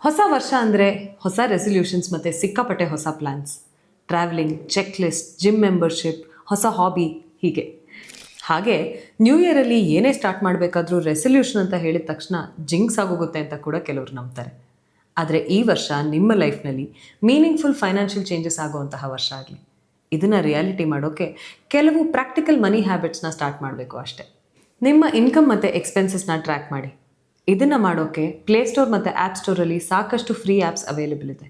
ಹೊಸ ವರ್ಷ ಅಂದರೆ ಹೊಸ ರೆಸೊಲ್ಯೂಷನ್ಸ್ ಮತ್ತು ಸಿಕ್ಕಾಪಟ್ಟೆ ಹೊಸ plans, travelling, check list, gym membership, ಹೊಸ ಹಾಬಿ ಹೀಗೆ. ಹಾಗೆ ನ್ಯೂ ಇಯರಲ್ಲಿ ಏನೇ ಸ್ಟಾರ್ಟ್ ಮಾಡಬೇಕಾದ್ರೂ ರೆಸೊಲ್ಯೂಷನ್ ಅಂತ ಹೇಳಿದ ತಕ್ಷಣ ಜಿಂಕ್ಸ್ ಆಗೋಗುತ್ತೆ ಅಂತ ಕೂಡ ಕೆಲವರು ನಂಬ್ತಾರೆ. ಆದರೆ ಈ ವರ್ಷ ನಿಮ್ಮ ಲೈಫ್ನಲ್ಲಿ ಮೀನಿಂಗ್ಫುಲ್ ಫೈನಾನ್ಷಿಯಲ್ ಚೇಂಜಸ್ ಆಗುವಂತಹ ವರ್ಷ ಆಗಲಿ. ಇದನ್ನು ರಿಯಾಲಿಟಿ ಮಾಡೋಕ್ಕೆ ಕೆಲವು ಪ್ರಾಕ್ಟಿಕಲ್ ಮನಿ ಹ್ಯಾಬಿಟ್ಸ್ನ ಸ್ಟಾರ್ಟ್ ಮಾಡಬೇಕು ಅಷ್ಟೇ. ನಿಮ್ಮ ಇನ್ಕಮ್ ಮತ್ತು ಎಕ್ಸ್ಪೆನ್ಸಸ್ನ ಟ್ರ್ಯಾಕ್ ಮಾಡಿ. ಇದನ್ನು ಮಾಡೋಕ್ಕೆ ಪ್ಲೇಸ್ಟೋರ್ ಮತ್ತು ಆ್ಯಪ್ ಸ್ಟೋರಲ್ಲಿ ಸಾಕಷ್ಟು ಫ್ರೀ ಆ್ಯಪ್ಸ್ ಅವೈಲೇಬಲ್ ಇದೆ.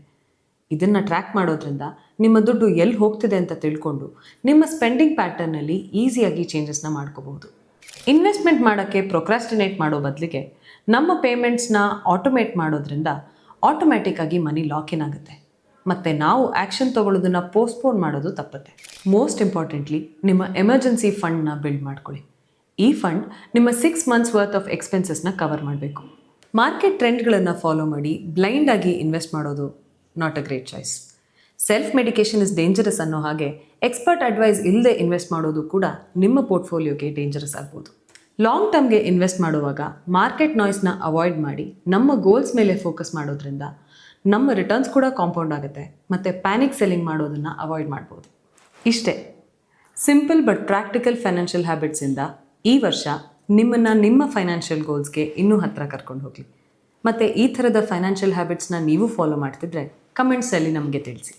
ಇದನ್ನು ಟ್ರ್ಯಾಕ್ ಮಾಡೋದ್ರಿಂದ ನಿಮ್ಮ ದುಡ್ಡು ಎಲ್ಲಿ ಹೋಗ್ತಿದೆ ಅಂತ ತಿಳ್ಕೊಂಡು ನಿಮ್ಮ ಸ್ಪೆಂಡಿಂಗ್ ಪ್ಯಾಟರ್ನಲ್ಲಿ ಈಸಿಯಾಗಿ ಚೇಂಜಸ್ನ ಮಾಡ್ಕೋಬಹುದು. ಇನ್ವೆಸ್ಟ್ಮೆಂಟ್ ಮಾಡೋಕ್ಕೆ ಪ್ರೊಕ್ರಾಸ್ಟಿನೇಟ್ ಮಾಡೋ ಬದಲಿಗೆ ನಮ್ಮ ಪೇಮೆಂಟ್ಸ್ನ ಆಟೋಮೇಟ್ ಮಾಡೋದ್ರಿಂದ ಆಟೋಮ್ಯಾಟಿಕ್ಕಾಗಿ ಮನಿ ಲಾಕಿನ್ ಆಗುತ್ತೆ ಮತ್ತು ನಾವು ಆ್ಯಕ್ಷನ್ ತೊಗೊಳ್ಳೋದನ್ನು ಪೋಸ್ಟ್ಪೋನ್ ಮಾಡೋದು ತಪ್ಪುತ್ತೆ. ಮೋಸ್ಟ್ ಇಂಪಾರ್ಟೆಂಟ್ಲಿ ನಿಮ್ಮ ಎಮರ್ಜೆನ್ಸಿ ಫಂಡ್ನ ಬಿಲ್ಡ್ ಮಾಡ್ಕೊಳ್ಳಿ. ಈ ಫಂಡ್ ನಿಮ್ಮ 6 months ವರ್ತ್ ಆಫ್ ಎಕ್ಸ್ಪೆನ್ಸಸ್ನ ಕವರ್ ಮಾಡಬೇಕು. ಮಾರ್ಕೆಟ್ ಟ್ರೆಂಡ್ಗಳನ್ನು ಫಾಲೋ ಮಾಡಿ ಬ್ಲೈಂಡಾಗಿ ಇನ್ವೆಸ್ಟ್ ಮಾಡೋದು not a great choice. Self medication is dangerous ಅನ್ನೋ ಹಾಗೆ ಎಕ್ಸ್ಪರ್ಟ್ ಅಡ್ವೈಸ್ ಇಲ್ಲದೆ ಇನ್ವೆಸ್ಟ್ ಮಾಡೋದು ಕೂಡ ನಿಮ್ಮ ಪೋರ್ಟ್ಫೋಲಿಯೋಗೆ ಡೇಂಜರಸ್ ಆಗ್ಬೋದು. ಲಾಂಗ್ ಟರ್ಮ್ಗೆ ಇನ್ವೆಸ್ಟ್ ಮಾಡುವಾಗ ಮಾರ್ಕೆಟ್ ನಾಯ್ಸ್ನ ಅವಾಯ್ಡ್ ಮಾಡಿ ನಮ್ಮ ಗೋಲ್ಸ್ ಮೇಲೆ ಫೋಕಸ್ ಮಾಡೋದ್ರಿಂದ ನಮ್ಮ ರಿಟರ್ನ್ಸ್ ಕೂಡ ಕಾಂಪೌಂಡ್ ಆಗುತ್ತೆ ಮತ್ತು ಪ್ಯಾನಿಕ್ ಸೆಲ್ಲಿಂಗ್ ಮಾಡೋದನ್ನು ಅವಾಯ್ಡ್ ಮಾಡ್ಬೋದು. ಇಷ್ಟೇ ಸಿಂಪಲ್ ಬಟ್ ಪ್ರಾಕ್ಟಿಕಲ್ ಫೈನಾನ್ಷಿಯಲ್ ಹ್ಯಾಬಿಟ್ಸಿಂದ ಈ ವರ್ಷ ನಿಮ್ಮನ್ನು ನಿಮ್ಮ ಫೈನಾನ್ಷಿಯಲ್ ಗೋಲ್ಸ್ಗೆ ಇನ್ನೂ ಹತ್ತಿರ ಕರ್ಕೊಂಡು ಹೋಗಲಿ. ಮತ್ತು ಈ ಥರದ ಫೈನಾನ್ಷಿಯಲ್ ಹ್ಯಾಬಿಟ್ಸ್ನ ನೀವು ಫಾಲೋ ಮಾಡ್ತಿದ್ರೆ ಕಮೆಂಟ್ಸಲ್ಲಿ ನಮಗೆ ತಿಳಿಸಿ.